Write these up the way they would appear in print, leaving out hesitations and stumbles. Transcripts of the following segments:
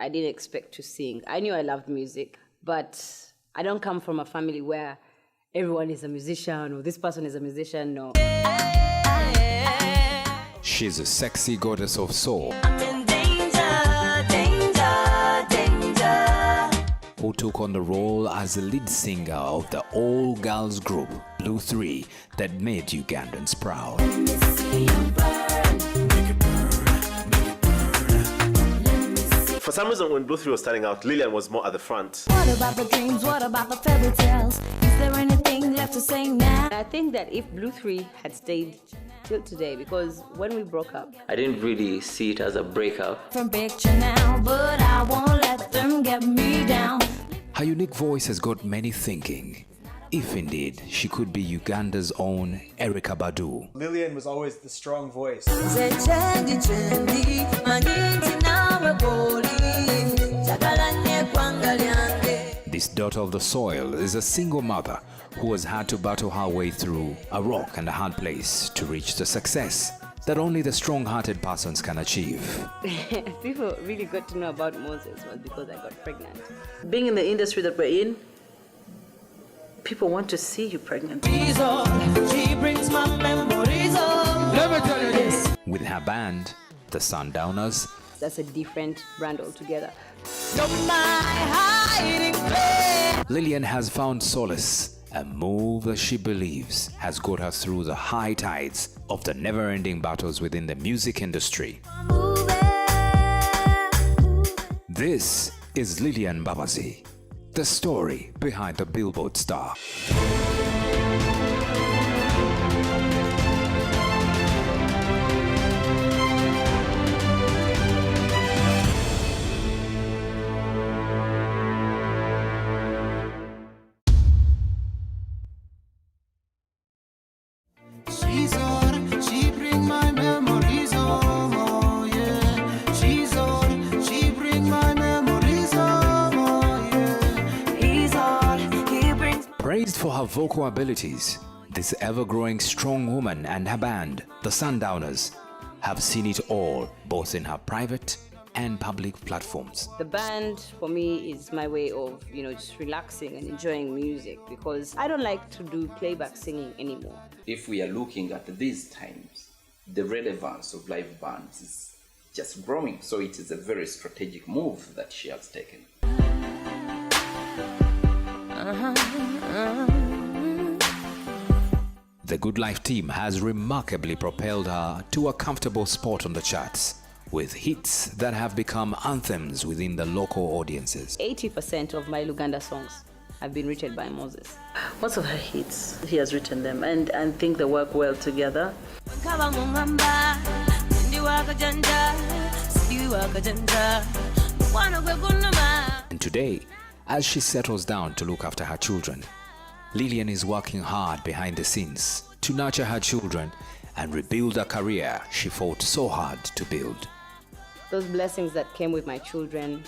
I didn't expect to sing. I knew I loved music, but I don't come from a family where everyone is a musician or this person is a musician, no. She's a sexy goddess of soul. Who took on the role as the lead singer of the all-girls group, Blue 3, that made Ugandans proud. For some reason, when Blue 3 was starting out, Lilian was more at the front. What about the dreams? What about the fairy tales? Is there anything left to say now? I think that if Blue 3 had stayed till today, because when we broke up, I didn't really see it as a breakup. From picture now, but I won't let them get me down. Her unique voice has got many thinking, if indeed she could be Uganda's own Erykah Badu. Lilian was always the strong voice. This daughter of the soil is a single mother who has had to battle her way through a rock and a hard place to reach the success that only the strong-hearted persons can achieve. people really got to know about Moses was because I got pregnant. Being in the industry that we're in, people want to see you pregnant. She brings my memories on. Let me tell you this. With her band, the Sundowners, That's a different brand altogether. You're my hiding place. Lilian has found solace, a move that she believes has got her through the high tides of the never-ending battles within the music industry. This is Lilian Mbabazi, the story behind the Billboard star. She's on, she bring my memories home, oh yeah. She's on, she bring my memories home, oh yeah. He's all he brings. Praised for her vocal abilities, this ever-growing strong woman and her band, the Sundowners, have seen it all, both in her private and public platforms. The band for me is my way of, just relaxing and enjoying music because I don't like to do playback singing anymore. If we are looking at these times, the relevance of live bands is just growing. So it is a very strategic move that she has taken. The Good Life team has remarkably propelled her to a comfortable spot on the charts, with hits that have become anthems within the local audiences. 80% of my Luganda songs have been written by Moses. Most of her hits, he has written them, and I think they work well together. And today, as she settles down to look after her children, Lilian is working hard behind the scenes to nurture her children and rebuild a career she fought so hard to build. Those blessings that came with my children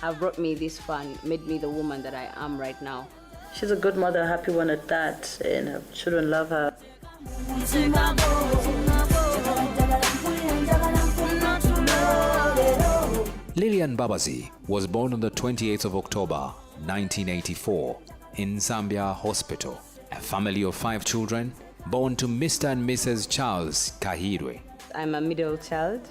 have brought me this far and made me the woman that I am right now. She's a good mother, a happy one at that, and her children love her. Lilian Mbabazi was born on the 28th of October 1984 in Zambia Hospital, a family of 5 children born to Mr. and Mrs. Charles Kahirwe. I'm a middle child.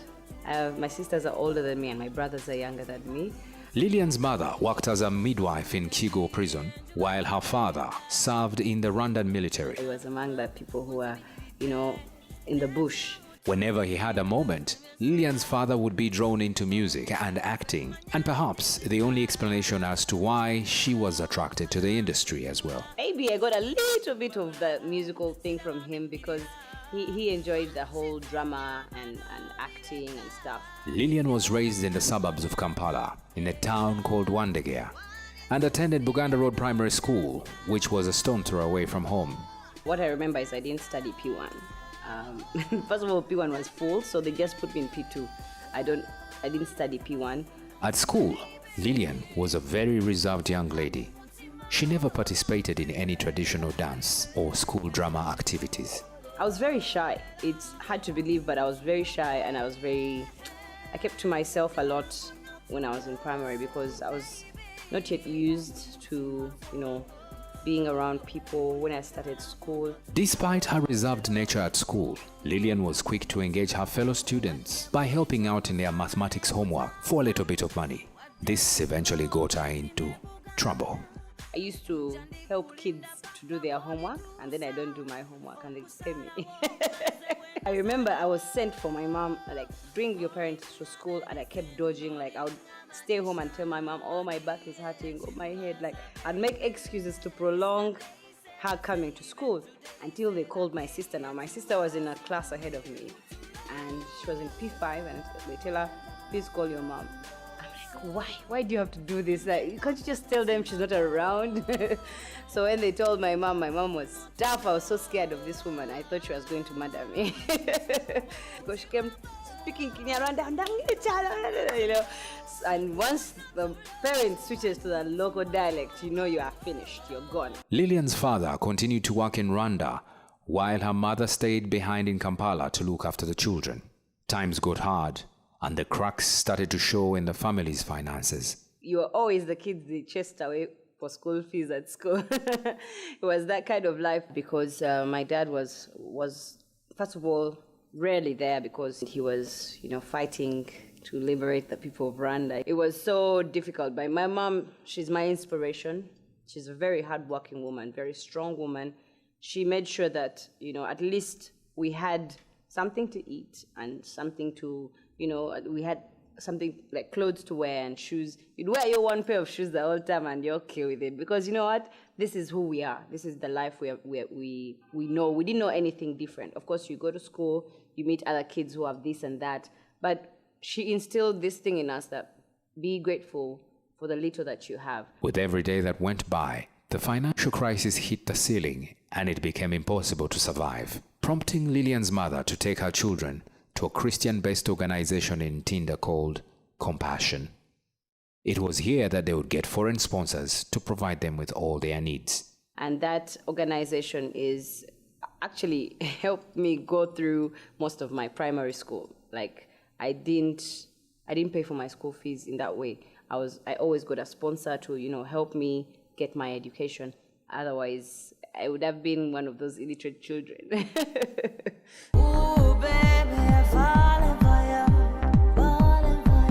My sisters are older than me and my brothers are younger than me. Lilian's mother worked as a midwife in Kigo prison, while her father served in the Rwandan military. I was among the people who were, in the bush. Whenever he had a moment, Lilian's father would be drawn into music and acting, and perhaps the only explanation as to why she was attracted to the industry as well. Maybe I got a little bit of the musical thing from him because he enjoyed the whole drama and acting and stuff. Lilian was raised in the suburbs of Kampala, in a town called Wandegea, and attended Buganda Road Primary School, which was a stone throw away from home. What I remember is I didn't study P1. First of all, P1 was full, so they just put me in P2. I didn't study P1. At school, Lilian was a very reserved young lady. She never participated in any traditional dance or school drama activities. I was very shy. It's hard to believe, but I was very shy and I kept to myself a lot. when I was in primary because I was not yet used to, being around people when I started school. Despite her reserved nature at school, Lilian was quick to engage her fellow students by helping out in their mathematics homework for a little bit of money. This eventually got her into trouble. I used to help kids to do their homework, and then I don't do my homework, and they pay me. I remember I was sent for my mom, like, bring your parents to school, and I kept dodging. Like, I would stay home and tell my mom, oh, my back is hurting, oh, my head. Like, I'd make excuses to prolong her coming to school until they called my sister. Now, my sister was in a class ahead of me, and she was in P5, and they tell her, please call your mom. Why do you have to do this? Like, can't you just tell them she's not around? So when they told my mom was tough. I was so scared of this woman. I thought she was going to murder me. Because she came speaking Kinyarwanda, and once the parent switches to the local dialect, you are finished, you're gone. Lilian's father continued to work in Rwanda while her mother stayed behind in Kampala to look after the children. Times got hard, and the cracks started to show in the family's finances. You were always the kids they chased away for school fees at school. It was that kind of life because my dad was first of all rarely there because he was fighting to liberate the people of Rwanda. It was so difficult. But my mom, she's my inspiration. She's a very hardworking woman, very strong woman. She made sure that at least we had something to eat and something to we had something like clothes to wear and shoes. You'd wear your one pair of shoes the whole time and you're okay with it because you know what? This is who we are. This is the life we know. We didn't know anything different. Of course, you go to school, you meet other kids who have this and that. But she instilled this thing in us that be grateful for the little that you have. With every day that went by, the financial crisis hit the ceiling and it became impossible to survive, prompting Lilian's mother to take her children to a Christian-based organization in Tinda called Compassion. It was here that they would get foreign sponsors to provide them with all their needs. And that organization is actually helped me go through most of my primary school. Like I didn't pay for my school fees in that way. I always got a sponsor to help me get my education. Otherwise, I would have been one of those illiterate children. Ooh, baby, falling for you, falling for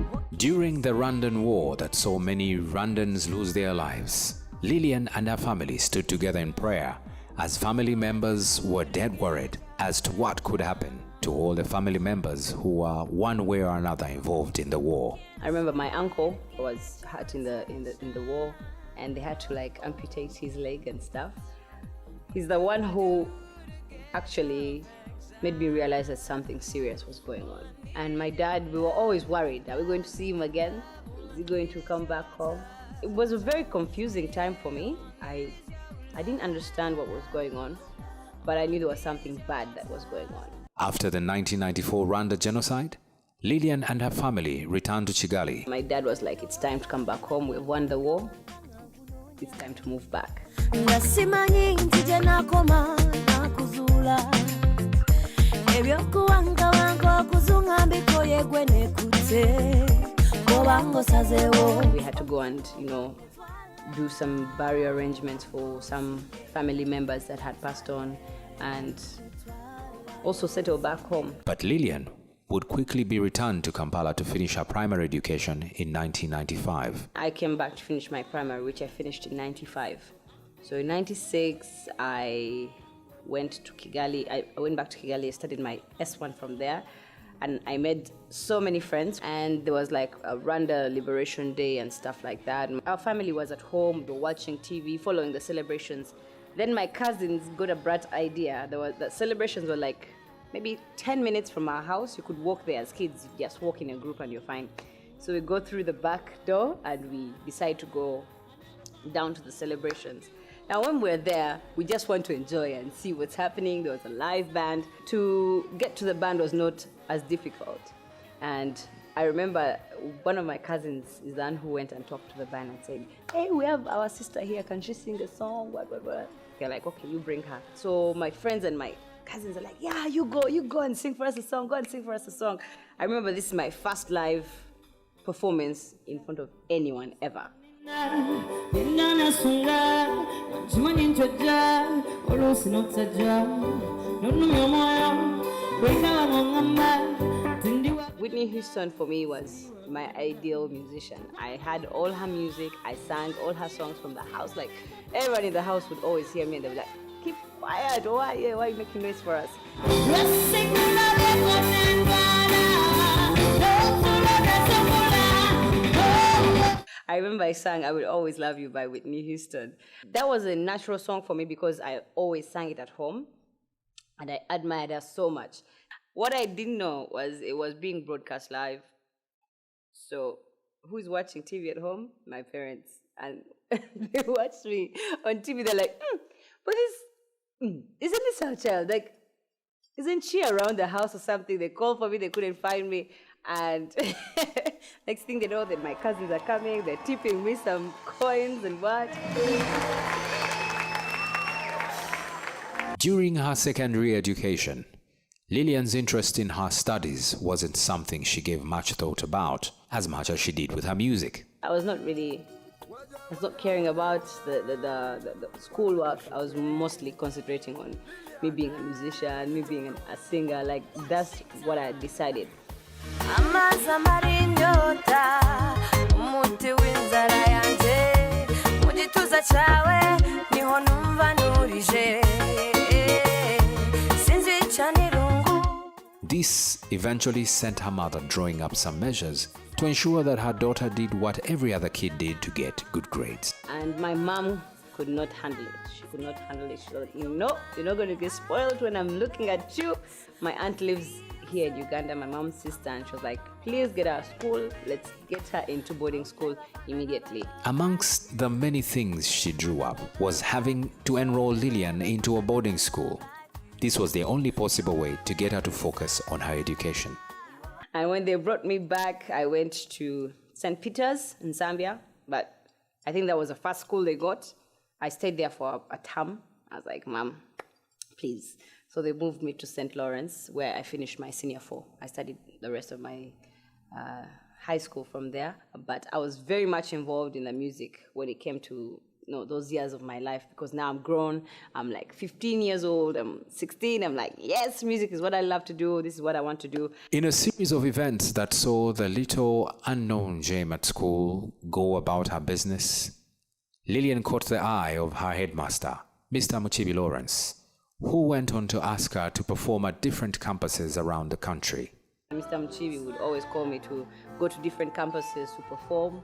you. During the Rwandan War that saw many Rwandans lose their lives, Lilian and her family stood together in prayer as family members were dead worried as to what could happen to all the family members who were one way or another involved in the war. I remember my uncle was hurt in the war, and they had to amputate his leg and stuff. He's the one who actually made me realize that something serious was going on. And my dad, we were always worried, are we going to see him again? Is he going to come back home? It was a very confusing time for me. I didn't understand what was going on, but I knew there was something bad that was going on. After the 1994 Rwanda genocide, Lilian and her family returned to Kigali. My dad was like, it's time to come back home. We've won the war. It's time to move back. We had to go and, do some burial arrangements for some family members that had passed on and also settle back home. But Lilian would quickly be returned to Kampala to finish her primary education in 1995. I came back to finish my primary, which I finished in 95. So in 96, I went to Kigali. I went back to Kigali, studied my S1 from there, and I made so many friends. And there was a Rwanda Liberation Day and stuff like that. Our family was at home, they were watching TV, following the celebrations. Then my cousins got a bright idea. The celebrations were maybe 10 minutes from our house. You could walk there as kids. You just walk in a group and you're fine. So we go through the back door and we decide to go down to the celebrations. Now, when we're there, we just want to enjoy and see what's happening. There was a live band. To get to the band was not as difficult. And I remember one of my cousins is the one who went and talked to the band and said, hey, we have our sister here. Can she sing a song? What? They're like, okay, you bring her. So my friends and my cousins are like, yeah, you go and sing for us a song, go and sing for us a song. I remember this is my first live performance in front of anyone ever. Whitney Houston for me was my ideal musician. I had all her music, I sang all her songs from the house. Like everyone in the house would always hear me and they'd be like, keep quiet, why are you making noise for us? I remember I sang I Will Always Love You by Whitney Houston. That was a natural song for me because I always sang it at home and I admired her so much. What I didn't know was it was being broadcast live. So who's watching TV at home? My parents. And they watched me on TV. They're like, but isn't this our child? Like, isn't she around the house or something? They called for me, they couldn't find me. And next thing they know, that my cousins are coming, they're tipping me some coins and what. During her secondary education, Lilian's interest in her studies wasn't something she gave much thought about, as much as she did with her music. I was not caring about the schoolwork. I was mostly concentrating on me being a musician, me being a singer. Like, that's what I decided. This eventually sent her mother drawing up some measures to ensure that her daughter did what every other kid did to get good grades. And my mom could not handle it. She could not handle it. She was like, no, you're not going to get spoiled when I'm looking at you. My aunt lives here in Uganda, my mom's sister, and she was like, please get her school. Let's get her into boarding school immediately. Amongst the many things she drew up was having to enroll Lilian into a boarding school. This was the only possible way to get her to focus on her education. And when they brought me back, I went to St. Peter's in Zambia, but I think that was the first school they got. I stayed there for a term. I was like, Mom, please. So they moved me to St. Lawrence, where I finished my senior 4. I studied the rest of my high school from there, but I was very much involved in the music when it came to those years of my life, because now I'm grown. I'm like 15 years old, I'm 16. I'm like, yes, music is what I love to do. This is what I want to do. In a series of events that saw the little unknown Jane at school go about her business, Lilian caught the eye of her headmaster, Mr. Muchibi Lawrence, who went on to ask her to perform at different campuses around the country. Mr. Muchibi would always call me to go to different campuses to perform.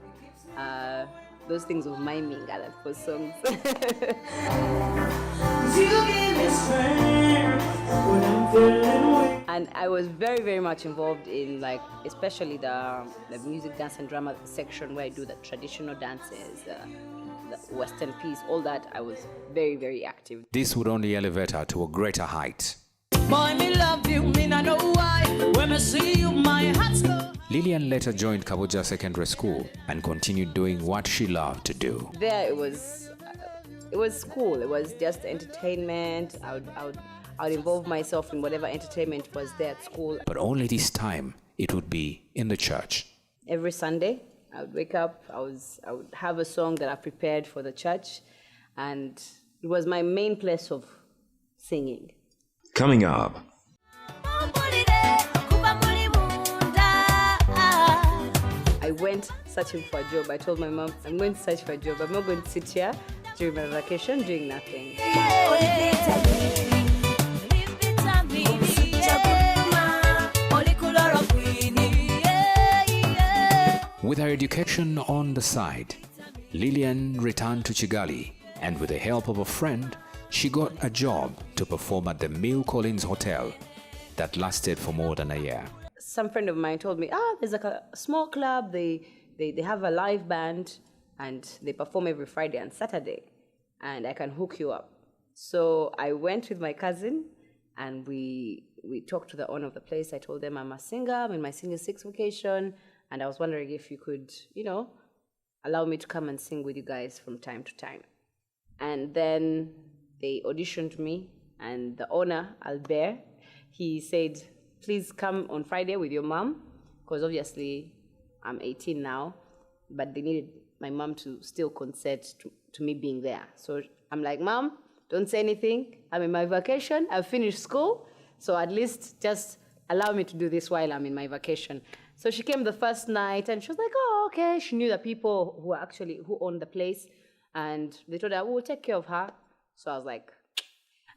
Those things of miming for songs. And I was very, very much involved in, like, especially the music, dance and drama section, where I do the traditional dances, the Western piece, all that. I was very, very active. This would only elevate her to a greater height. Boy, me love you, me not know why. When I see you, my heart's go. Lilian later joined Kabuja Secondary School and continued doing what she loved to do. There it was cool. It was just entertainment. I would involve myself in whatever entertainment was there at school. But only this time it would be in the church. Every Sunday I would wake up, I would have a song that I prepared for the church, and it was my main place of singing. Coming up. I went searching for a job. I told my mom, I'm going to search for a job. I'm not going to sit here during my vacation doing nothing. With her education on the side, Lilian returned to Kigali, and with the help of a friend, she got a job to perform at the Mill Collins Hotel that lasted for more than a year. Some friend of mine told me, there's like a small club, they have a live band and they perform every Friday and Saturday, and I can hook you up. So I went with my cousin and we talked to the owner of the place. I told them I'm a singer, I'm in my senior 6 vacation, and I was wondering if you could, allow me to come and sing with you guys from time to time. And then they auditioned me And the owner, Albert, he said, please come on Friday with your mom, because obviously I'm 18 now, but they needed my mom to still consent to me being there. So I'm like, Mom, don't say anything. I'm in my vacation. I've finished school. So at least just allow me to do this while I'm in my vacation. So she came the first night and she was like, oh, okay. She knew the people who owned the place. And they told her, we'll take care of her. So I was like,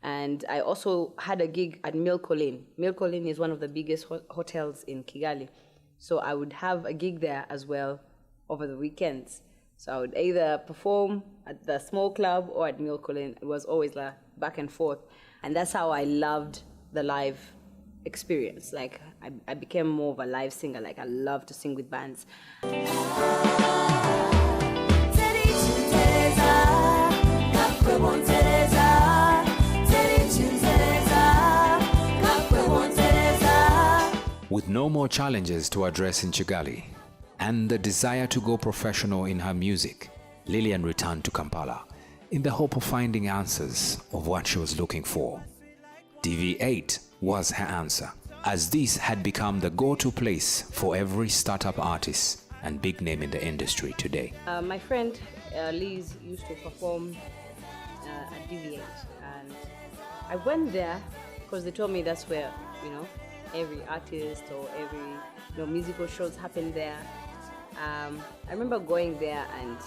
and I also had a gig at Milcolin. Milcolin is one of the biggest hotels in Kigali. So I would have a gig there as well over the weekends. So I would either perform at the small club or at Milcolin. It was always like back and forth. And that's how I loved the live experience. Like I became more of a live singer. Like I love to sing with bands. With no more challenges to address in Kigali and the desire to go professional in her music, Lilian returned to Kampala in the hope of finding answers of what she was looking for. DV8 was her answer, as this had become the go-to place for every startup artist and big name in the industry today. My friend Liz used to perform at DV8, and I went there because they told me that's where, every artist or every musical shows happen there. I remember going there and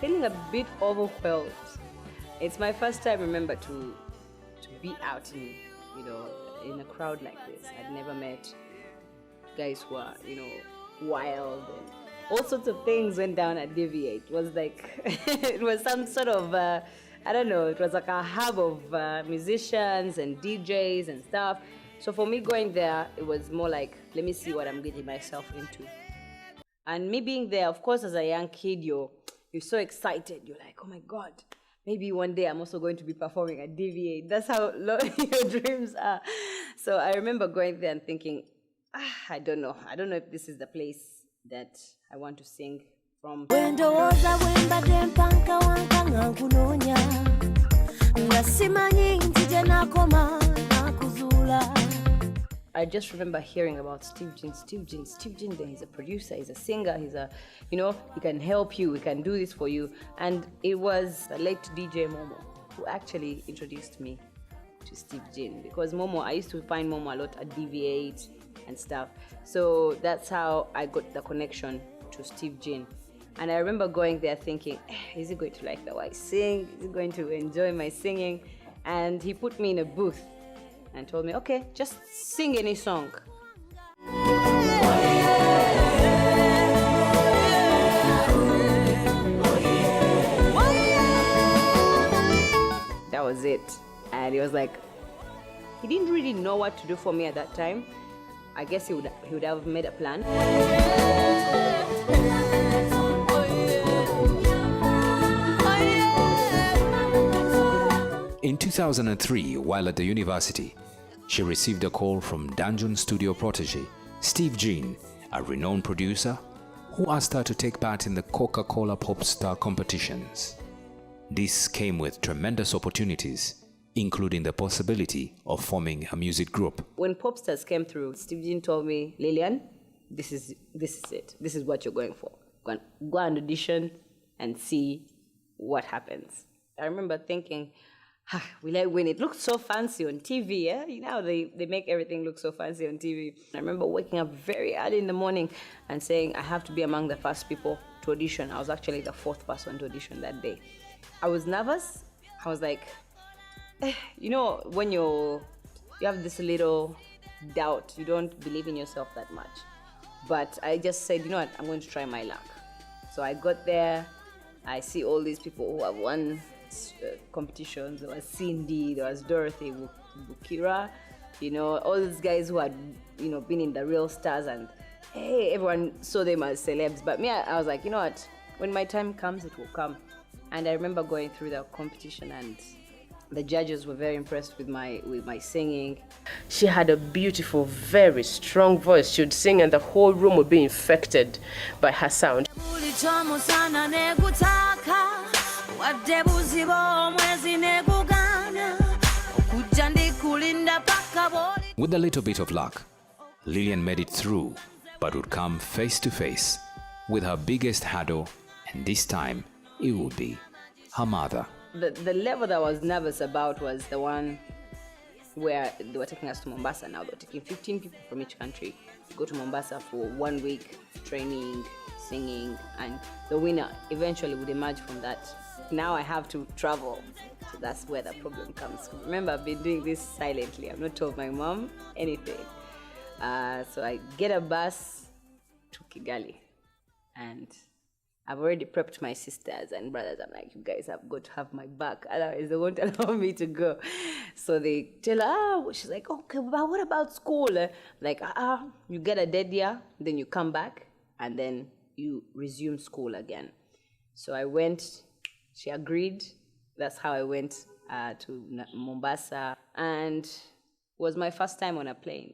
feeling a bit overwhelmed. It's my first time, remember, to be out in a crowd like this. I'd never met guys who are wild, and all sorts of things went down at DV8. It was like it was some sort of it was like a hub of musicians and DJs and stuff. So for me going there, it was more like, let me see what I'm getting myself into. And me being there, of course, as a young kid, you're so excited. You're like, oh my God, maybe one day I'm also going to be performing at DV8. That's how your dreams are. So I remember going there and thinking, I don't know if this is the place that I want to sing from. I just remember hearing about Steve Jean. Steve Jean, he's a producer, he's a singer, he can help you, he can do this for you. And it was the late DJ Momo who actually introduced me to Steve Jean, because I used to find Momo a lot at DV8 and stuff. So that's how I got the connection to Steve Jean. And I remember going there thinking, is he going to like the way I sing? Is he going to enjoy my singing? And he put me in a booth and told me, okay, just sing any song. That was it. And he was like, he didn't really know what to do for me at that time. I guess he would have made a plan. In 2003, while at the university, she received a call from Dungeon studio protege Steve Jean, a renowned producer, who asked her to take part in the Coca-Cola Pop Star competitions. This came with tremendous opportunities, including the possibility of forming a music group. When Popstars came through, Steve Jean told me, Lilian, this is it. This is what you're going for. Go and audition and see what happens. I remember thinking, will I win? It looked so fancy on TV, yeah? They make everything look so fancy on TV. I remember waking up very early in the morning and saying I have to be among the first people to audition. I was actually the fourth person to audition that day. I was nervous. I was like, when you have this little doubt, you don't believe in yourself that much. But I just said, you know what, I'm going to try my luck. So I got there. I see all these people who have won competitions. There was Cindy, there was Dorothy, Bukira, all these guys who had, been in the Real Stars, and hey, everyone saw them as celebs. But me, I was like, you know what, when my time comes, it will come. And I remember going through the competition, and the judges were very impressed with my singing. She had a beautiful, very strong voice. She would sing and the whole room would be infected by her sound. With a little bit of luck, Lilian made it through, but would come face to face with her biggest hurdle, and this time it would be her mother. The level that I was nervous about was the one where they were taking us to Mombasa. Now they're taking 15 people from each country to go to Mombasa for 1 week training, singing, and the winner eventually would emerge from that. Now I have to travel, so that's where the problem comes. Remember, I've been doing this silently. I've not told my mom anything. So I get a bus to Kigali, and I've already prepped my sisters and brothers. I'm like, you guys have got to have my back, otherwise they won't allow me to go. So they tell her, she's like, okay, but what about school? Like, you get a dead year, then you come back, and then you resume school again. So I went, she agreed. That's how I went to Mombasa, and it was my first time on a plane.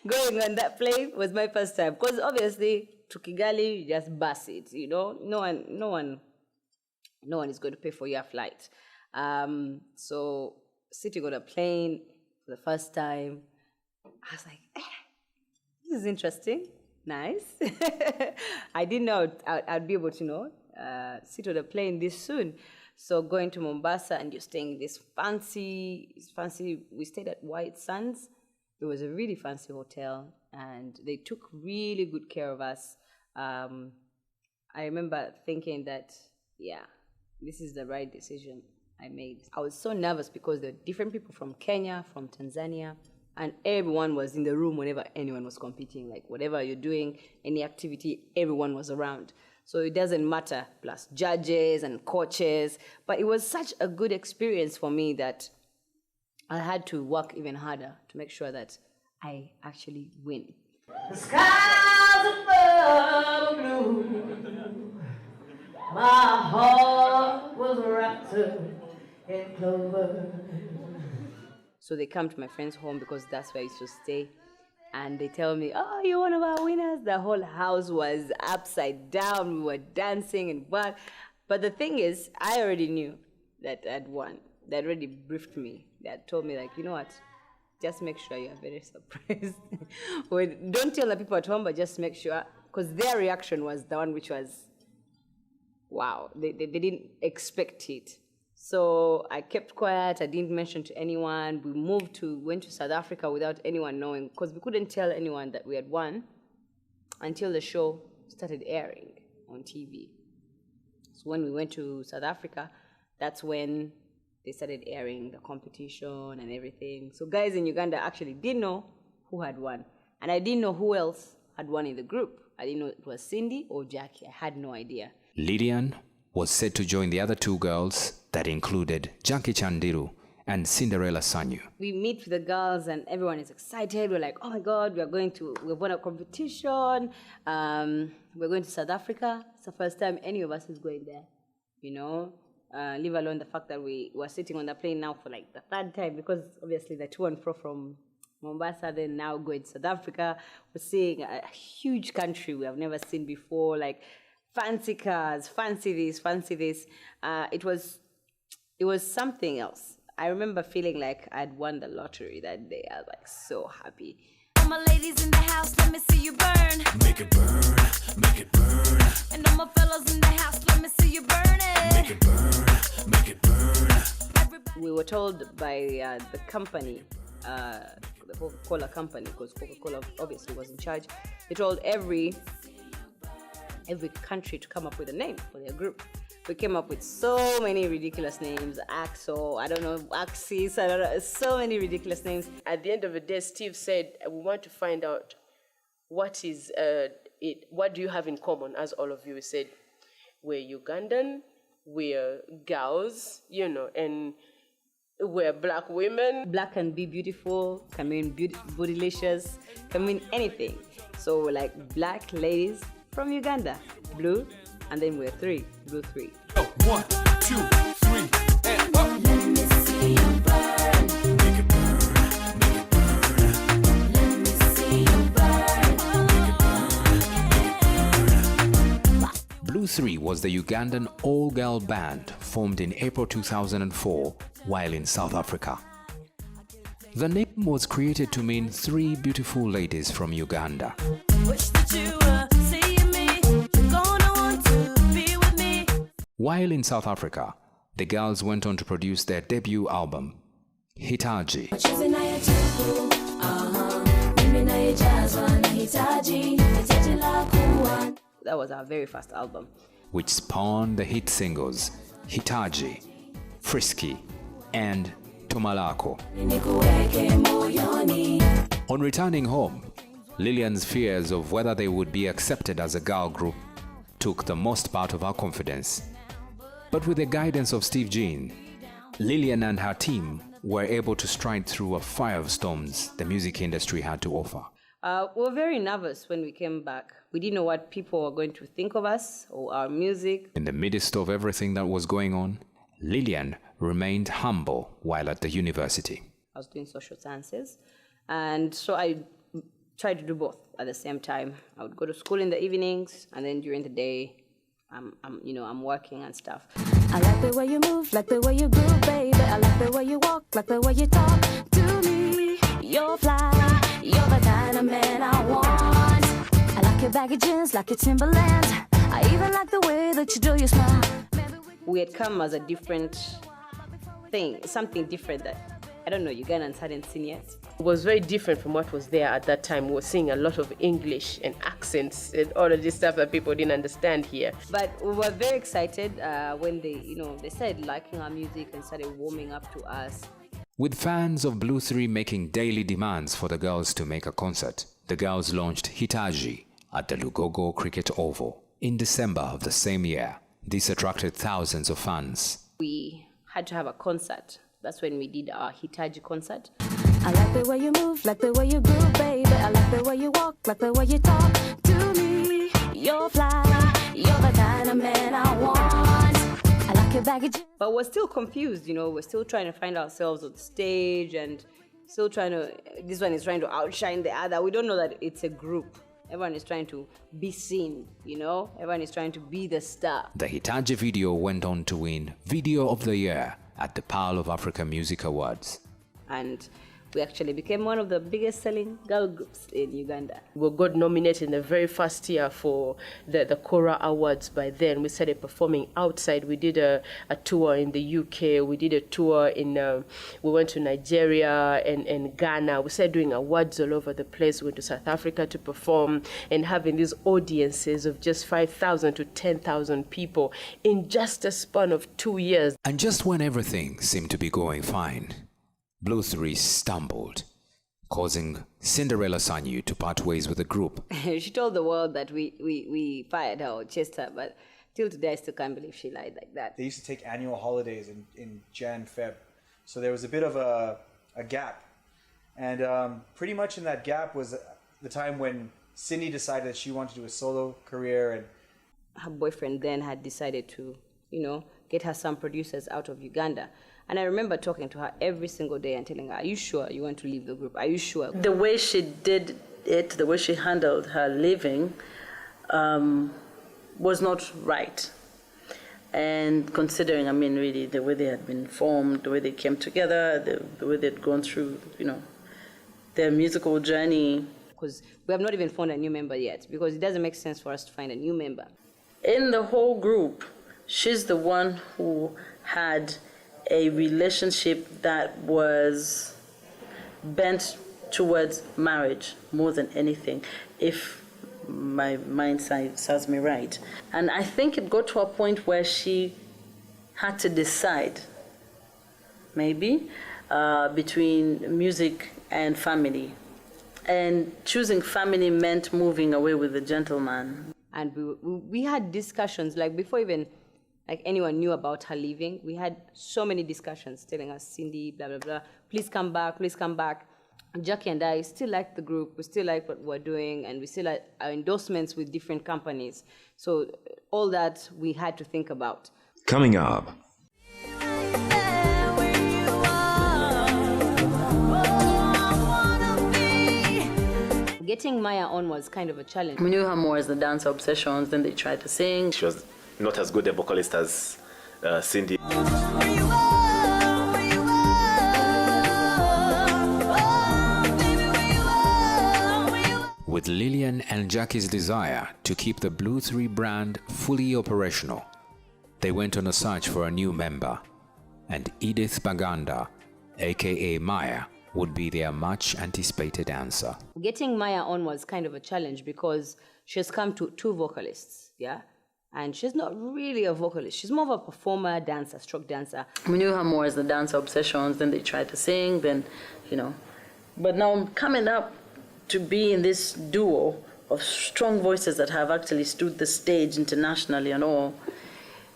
Going on that plane was my first time, because obviously to Kigali you just bus it, you know. No one is going to pay for your flight. So sitting on a plane for the first time, I was like, this is interesting, nice. I didn't know I'd be able to sit on a plane this soon. So going to Mombasa, and you're staying in this fancy. We stayed at White Sands. It was a really fancy hotel, and they took really good care of us. I remember thinking that, yeah, this is the right decision I made. I was so nervous because there were different people from Kenya, from Tanzania, and everyone was in the room whenever anyone was competing. Like, whatever you're doing, any activity, everyone was around. So it doesn't matter, plus judges and coaches. But it was such a good experience for me that I had to work even harder to make sure that I actually win. The skies above blue, my heart was wrapped in clover. So they come to my friend's home, because that's where I used to stay. And they tell me, oh, you're one of our winners. The whole house was upside down. We were dancing and what. But the thing is, I already knew that I'd won. They already briefed me. They had told me, like, you know what? Just make sure you're very surprised. Don't tell the people at home, but just make sure. Because their reaction was the one which was, wow. They didn't expect it. So I kept quiet. I didn't mention to anyone. We went to South Africa without anyone knowing, because we couldn't tell anyone that we had won until the show started airing on TV. So when we went to South Africa, that's when they started airing the competition and everything. So guys in Uganda actually didn't know who had won. And I didn't know who else had won in the group. I didn't know it was Cindy or Jackie. I had no idea. Lilian was set to join the other two girls that included Jackie Chandiru and Cinderella Sanyu. We meet with the girls and everyone is excited. We're like, oh my God, we've won a competition. We're going to South Africa. It's the first time any of us is going there, you know. Leave alone the fact that we were sitting on the plane now for like the third time, because obviously the to and fro from Mombasa, then now going to South Africa. We're seeing a huge country we have never seen before, like fancy cars, fancy this, fancy this. It was something else. I remember feeling like I'd won the lottery that day. I was like so happy. All my ladies in the house, let me see you burn. Make it burn, make it burn. And all my fellas in the house, let me see you burn it. Make it burn, make it burn. We were told by the company, the Coca-Cola company, because Coca-Cola obviously was in charge. They told every country to come up with a name for their group. We came up with so many ridiculous names. Axel, I don't know, Axis, I don't know, so many ridiculous names. At the end of the day, Steve said, we want to find out what do you have in common, as all of you said. We're Ugandan, we're girls, you know, and we're black women. Black can be beautiful, can mean bootylicious, can mean anything. So we're like black ladies from Uganda, blue, and then we're three, blue three. Oh, 1, 2, 3, and up. Let me see you burn. Make it burn, make it burn. Let me see you burn. Blue 3 was the Ugandan all-girl band formed in April 2004 while in South Africa. The name was created to mean three beautiful ladies from Uganda. Wish that you were seeing me. Gonna want to be with me. While in South Africa, the girls went on to produce their debut album, Hitaji. That was our very first album. Which spawned the hit singles Hitaji, Frisky, and Tomalako. On returning home, Lilian's fears of whether they would be accepted as a girl group took the most part of her confidence. But with the guidance of Steve Jean, Lilian and her team were able to stride through a fire of storms the music industry had to offer. We were very nervous when we came back. We didn't know what people were going to think of us or our music. In the midst of everything that was going on, Lilian remained humble while at the university. I was doing social sciences, and so I tried to do both at the same time. I would go to school in the evenings, and then during the day, I'm working and stuff. I like the way you move, like the way you groove, baby. I like the way you walk, like the way you talk to me. You're fly, you're the kind of man I want. I like your baggy jeans, like your Timberlands. I even like the way that you do your smile. We had come as a different thing, something different that, I don't know, Ugandans hadn't seen yet. It was very different from what was there at that time. We were seeing a lot of English and accents and all of this stuff that people didn't understand here. But we were very excited when they started liking our music and started warming up to us. With fans of Blue 3 making daily demands for the girls to make a concert, the girls launched Hitaji at the Lugogo Cricket Oval in December of the same year. This attracted thousands of fans. We had to have a concert. That's when we did our Hitaji concert. I like the way you move, like the way you groove, baby. I like the way you walk, like the way you talk to me. You're fly, you're the kind of man I want. I like your baggy jeans. But we're still confused, we're still trying to find ourselves on stage and still this one is trying to outshine the other. We don't know that it's a group. Everyone is trying to be seen, Everyone is trying to be the star. The Hitaji video went on to win Video of the Year at the Pearl of Africa Music Awards. And we actually became one of the biggest selling girl groups in Uganda. We got nominated in the very first year for the Kora Awards. By then, we started performing outside. We did a tour in the UK. We did a tour we went to Nigeria and Ghana. We started doing awards all over the place. We went to South Africa to perform and having these audiences of just 5,000 to 10,000 people in just a span of 2 years. And just when everything seemed to be going fine, Blue 3 stumbled, causing Cinderella Sanyu to part ways with the group. She told the world that we fired her or chased her, but till today I still can't believe she lied like that. They used to take annual holidays in Jan, Feb. So there was a bit of a gap. And pretty much in that gap was the time when Cindy decided that she wanted to do a solo career. And her boyfriend then had decided to, get her some producers out of Uganda. And I remember talking to her every single day and telling her, are you sure you want to leave the group? Are you sure? The way she did it, the way she handled her leaving was not right. And considering, really, the way they had been formed, the way they came together, the way they'd gone through, their musical journey. Because we have not even found a new member yet, because it doesn't make sense for us to find a new member. In the whole group, she's the one who had a relationship that was bent towards marriage more than anything, if my mind serves me right. And I think it got to a point where she had to decide, maybe, between music and family. And choosing family meant moving away with the gentleman. And we had discussions, before even anyone knew about her leaving. We had so many discussions telling us, Cindy, blah, blah, blah, please come back, please come back. Jackie and I still like the group, we still like what we're doing, and we still like our endorsements with different companies. So all that we had to think about. Coming up. Getting Maya on was kind of a challenge. We knew her more as the dancer obsessions, then they tried to sing. She was not as good a vocalist as Cindy. With Lilian and Jackie's desire to keep the Blue 3 brand fully operational, they went on a search for a new member, and Edith Baganda, aka Maya, would be their much anticipated answer. Getting Maya on was kind of a challenge because she has come to 2 vocalists, yeah? And she's not really a vocalist. She's more of a performer, dancer, stroke dancer. We knew her more as the dancer obsessions, then they tried to sing, then, you know. But now coming up to be in this duo of strong voices that have actually stood the stage internationally and all,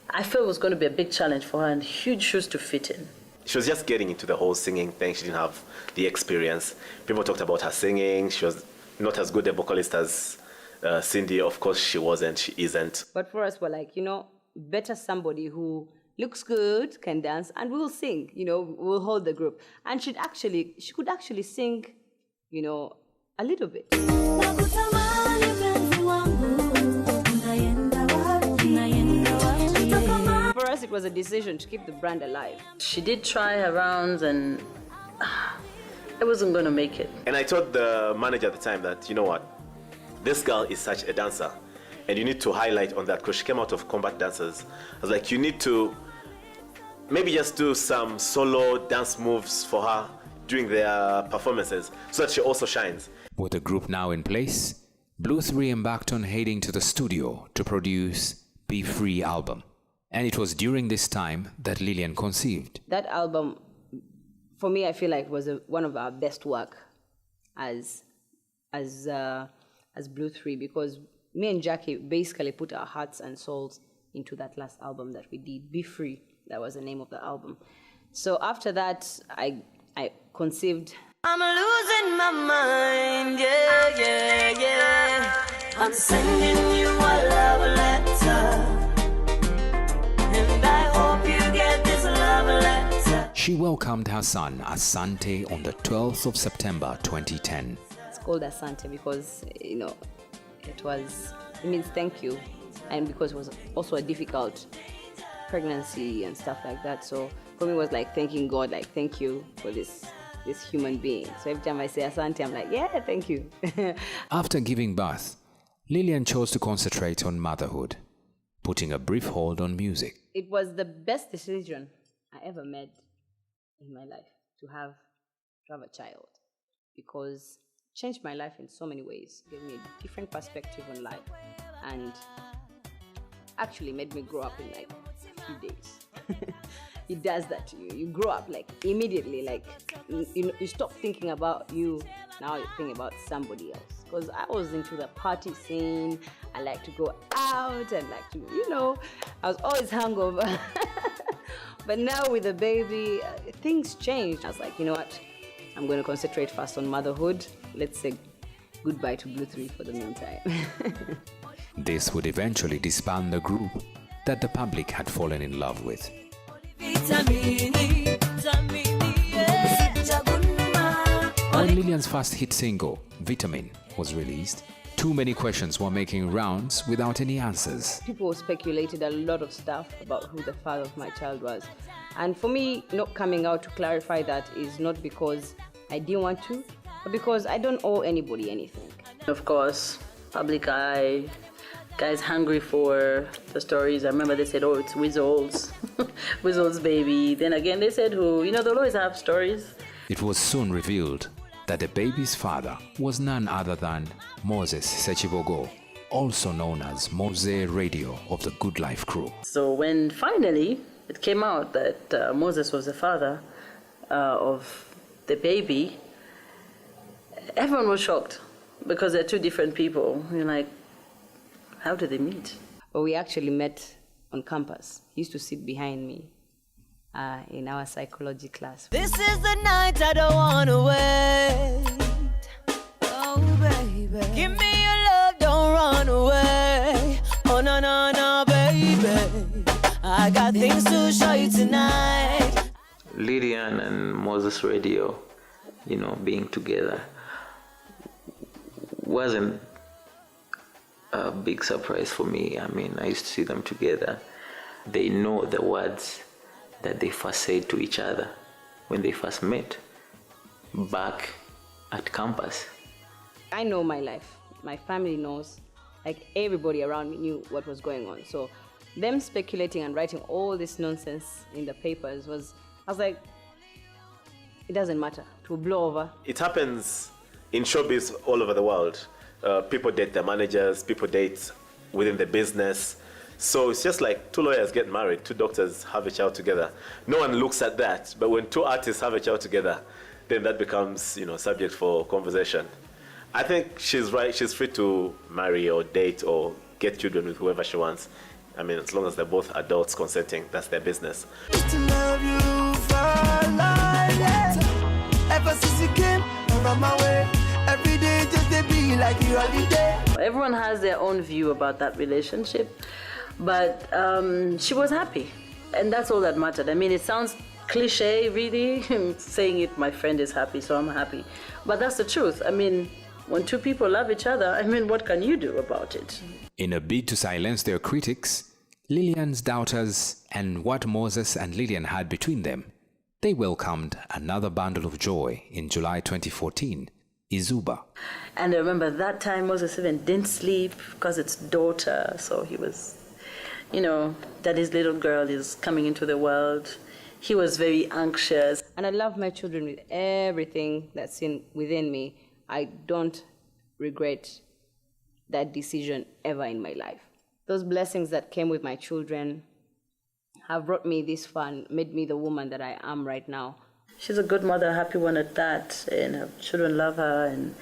I felt it was going to be a big challenge for her and huge shoes to fit in. She was just getting into the whole singing thing. She didn't have the experience. People talked about her singing. She was not as good a vocalist as Cindy. Of course, she wasn't. She isn't. But for us, we're like, you know, better somebody who looks good, can dance, and will sing. You know, we'll hold the group. And she could actually sing, you know, a little bit. For us, it was a decision to keep the brand alive. She did try her rounds and it wasn't going to make it. And I told the manager at the time that, you know what, this girl is such a dancer, and you need to highlight on that because she came out of combat dancers. I was like, you need to maybe just do some solo dance moves for her during their performances so that she also shines. With the group now in place, Blue 3 embarked on heading to the studio to produce Be Free album. And it was during this time that Lilian conceived. That album, for me, I feel like was one of our best work as Blue 3, because me and Jackie basically put our hearts and souls into that last album that we did, Be Free. That was the name of the album. So after that, I conceived. I'm losing my mind, yeah, yeah, yeah. I'm sending you a love letter, and I hope you get this love letter. She welcomed her son Asante on the 12th of September 2010. It's called Asante because, you know, it means thank you, and because it was also a difficult pregnancy and stuff like that. So for me, it was like thanking God, like thank you for this human being. So every time I say Asante, I'm like, yeah, thank you. After giving birth, Lilian chose to concentrate on motherhood, putting a brief hold on music. It was the best decision I ever made in my life to have a child, because it changed my life in so many ways. It gave me a different perspective on life and actually made me grow up in like a few days. It does that to you. You grow up like immediately, like you stop thinking about you, now you think about somebody else. Because I was into the party scene, I like to go out and like to, you know, I was always hungover. But now with the baby, things changed. I was like, you know what, I'm going to concentrate first on motherhood. Let's say goodbye to Blue 3 for the meantime. This would eventually disband the group that the public had fallen in love with. When Lilian's first hit single, Vitamin, was released, too many questions were making rounds without any answers. People speculated a lot of stuff about who the father of my child was. And for me, not coming out to clarify that is not because I didn't want to, but because I don't owe anybody anything. Of course, public eye, guys hungry for the stories. I remember they said, oh, it's Wizzles, Wizzles baby. Then again, they said who, you know, they'll always have stories. It was soon revealed that the baby's father was none other than Moses Sechibogo, also known as Mose Radio of the Good Life crew. So when finally it came out that Moses was the father of the baby, everyone was shocked because they're two different people. You're like, how did they meet? Well, we actually met on campus. He used to sit behind me in our psychology class. This is the night I don't wanna wait. Oh baby, give me your love, don't run away. Oh no no no baby, I got things to show you tonight. Lilian and Moses Radio, you know, being together wasn't a big surprise for me. I mean, I used to see them together. They know the words that they first said to each other when they first met back at campus. I know my life. my family knows, like everybody around me knew what was going on. So them speculating and writing all this nonsense in the papers I was like, it doesn't matter, it will blow over. It happens in showbiz all over the world. People date their managers, people date within the business. So it's just like two lawyers get married, two doctors have a child together. No one looks at that, but when two artists have a child together, then that becomes, subject for conversation. I think she's right. She's free to marry or date or get children with whoever she wants. I mean, as long as they're both adults consenting, that's their business. To love you for life, yeah. Ever since you came over my way, every day just to be like you holiday. Everyone has their own view about that relationship, but she was happy, and that's all that mattered. I mean, it sounds cliche, really, saying it, my friend is happy, so I'm happy. But that's the truth. I mean, when two people love each other, I mean, what can you do about it? In a bid to silence their critics, Lilian's doubters, and what Moses and Lilian had between them, they welcomed another bundle of joy in July 2014, Izuba. And I remember that time Moses even didn't sleep because it's daughter, so he was, that his little girl is coming into the world. He was very anxious. And I love my children with everything that's within me. I don't regret that decision ever in my life. Those blessings that came with my children have brought me this far and made me the woman that I am right now. She's a good mother, a happy one at that, and her children love her, and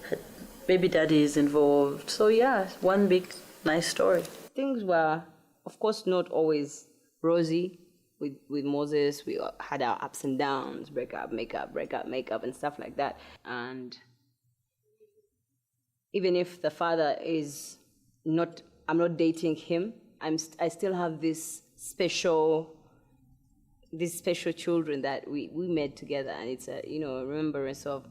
her baby daddy is involved. So yeah, one big, nice story. Things were, of course, not always rosy. With Moses, we had our ups and downs, break up, makeup, and stuff like that. And even if the father is not, I'm not dating him, I still have this special children that we made together, and it's a remembrance of.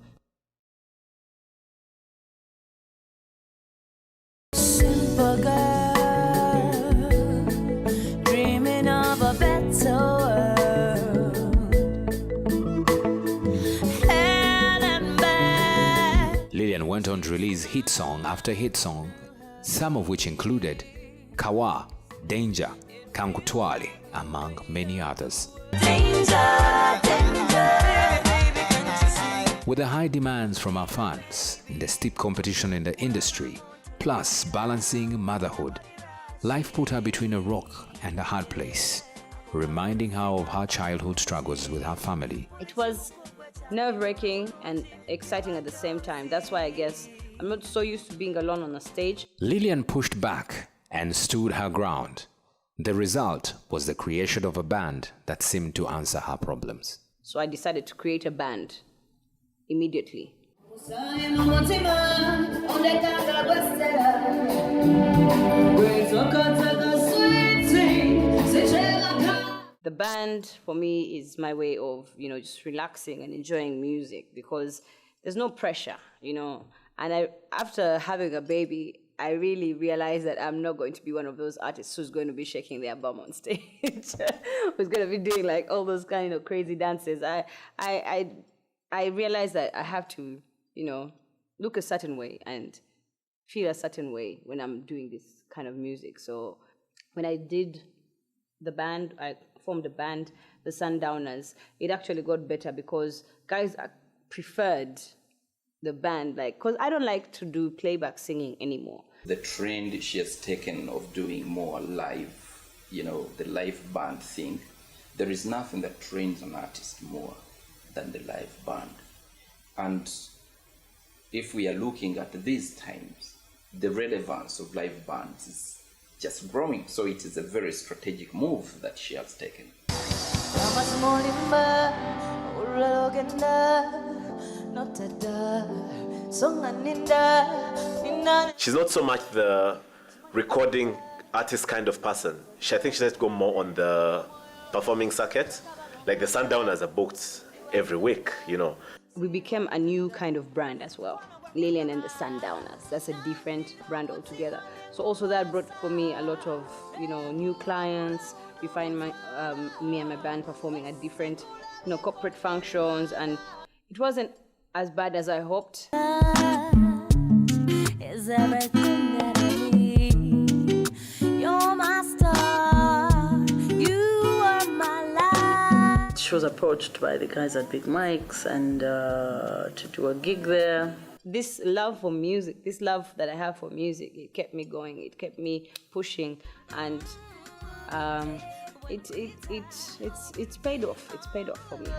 Simple girl, dreaming of a better world. Hell and back. Lilian went on to release hit song after hit song, some of which included Kawa, Danger, Kankutwali, among many others. Danger, danger. With the high demands from our fans, the steep competition in the industry, plus balancing motherhood, life put her between a rock and a hard place, reminding her of her childhood struggles with her family. It was nerve-wracking and exciting at the same time. That's why I guess I'm not so used to being alone on a stage. Lilian pushed back and stood her ground. The result was the creation of a band that seemed to answer her problems. So I decided to create a band immediately. The band for me is my way of, just relaxing and enjoying music because there's no pressure, And after having a baby, I really realized that I'm not going to be one of those artists who's going to be shaking their bum on stage, who's going to be doing like all those kind of crazy dances. I realized that I have to, look a certain way and feel a certain way when I'm doing this kind of music. So when I did the band, I formed a band, the Sundowners, it actually got better because guys preferred the band, because I don't like to do playback singing anymore. The trend she has taken of doing more live, the live band thing, there is nothing that trains an artist more than the live band. And if we are looking at these times, the relevance of live bands is just growing. So it is a very strategic move that she has taken. She's not so much the recording artist kind of person. I think she has to go more on the performing circuit. Like the Sundowners are booked every week, We became a new kind of brand as well. Lilian and the Sundowners. That's a different brand altogether. So also that brought for me a lot of, new clients. You find me and my band performing at different, corporate functions, and it wasn't as bad as I hoped. Is is everything that I need. You're my star, you are my life. She was approached by the guys at Big Mike's and to do a gig there. This love for music, this love that I have for music, it kept me going, it kept me pushing, and it's paid off. It's paid off for me.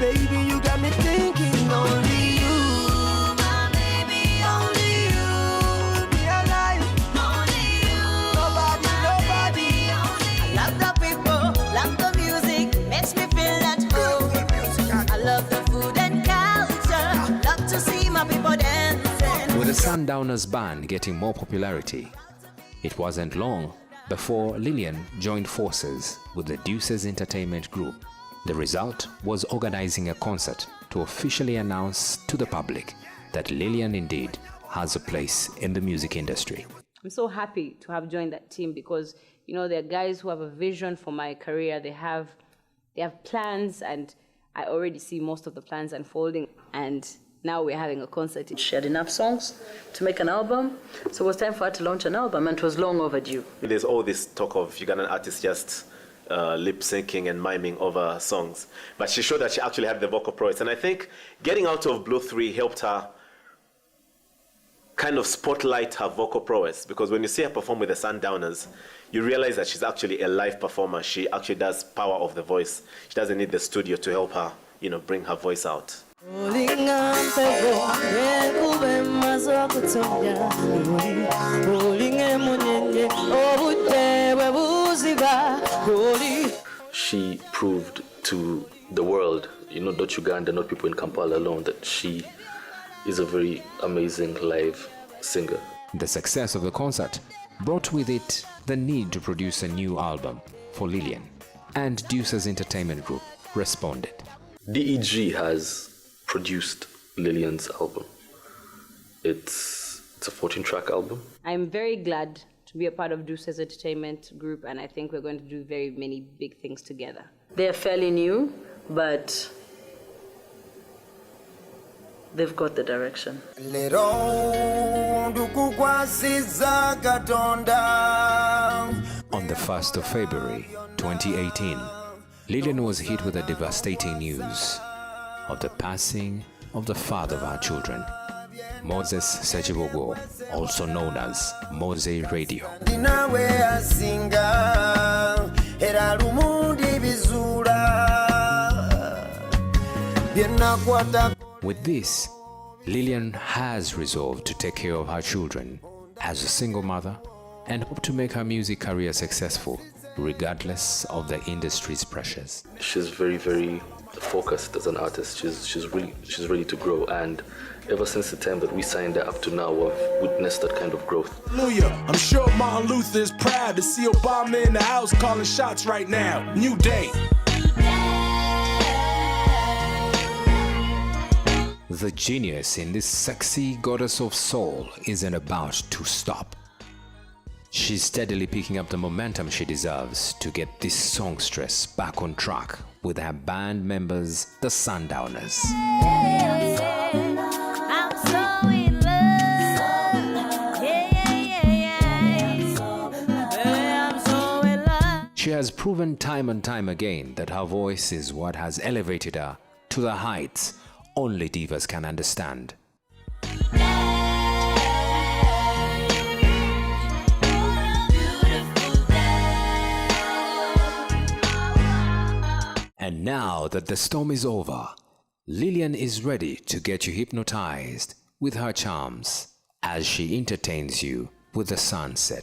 Baby, you got me thinking only you. My baby, only you. Me alive. Only you. Nobody. I love the people, love the music, makes me feel at home. I love the food and culture, love to see my people dancing. With the Sundowners band getting more popularity, it wasn't long before Lilian joined forces with the Deuces Entertainment Group. The result was organizing a concert to officially announce to the public that Lilian indeed has a place in the music industry. I'm so happy to have joined that team because, you know, there are guys who have a vision for my career. They have plans, and I already see most of the plans unfolding. And now we're having a concert. She had enough songs to make an album, so it was time for her to launch an album, and it was long overdue. There's all this talk of Ugandan artists just lip syncing and miming over songs, but she showed that she actually had the vocal prowess, and I think getting out of Blue 3 helped her kind of spotlight her vocal prowess, because when you see her perform with the Sundowners, you realize that she's actually a live performer. She actually does power of the voice. She doesn't need the studio to help her, you know, bring her voice out. She proved to the world, not Uganda, not people in Kampala alone, that she is a very amazing live singer. The success of the concert brought with it the need to produce a new album for Lilian, and Deuces Entertainment Group responded. DEG has produced Lilian's album. It's a 14-track album. I'm very glad to be a part of Deuces Entertainment Group, and I think we're going to do very many big things together. They're fairly new, but they've got the direction. On the 1st of February 2018, Lilian was hit with the devastating news of the passing of the father of our children, Moses Sechibogo, also known as Mose Radio. With this, Lilian has resolved to take care of her children as a single mother and hope to make her music career successful, regardless of the industry's pressures. She's very, very focused as an artist. She's ready to grow, and ever since the time that we signed her up to now, we've witnessed that kind of growth. Hallelujah. I'm sure Martin Luther is proud to see Obama in the house calling shots right now. New day. The genius in this sexy goddess of soul isn't about to stop. She's steadily picking up the momentum she deserves to get this songstress back on track with her band members, the Sundowners. She has proven time and time again that her voice is what has elevated her to the heights only divas can understand. And now that the storm is over, Lilian is ready to get you hypnotized with her charms as she entertains you with the sunset.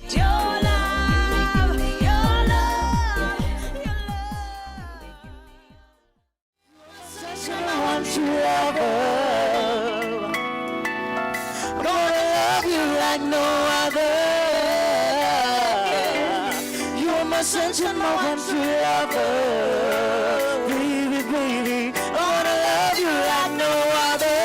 Such a country lover, baby, baby, I wanna love you like no other.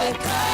boy cry.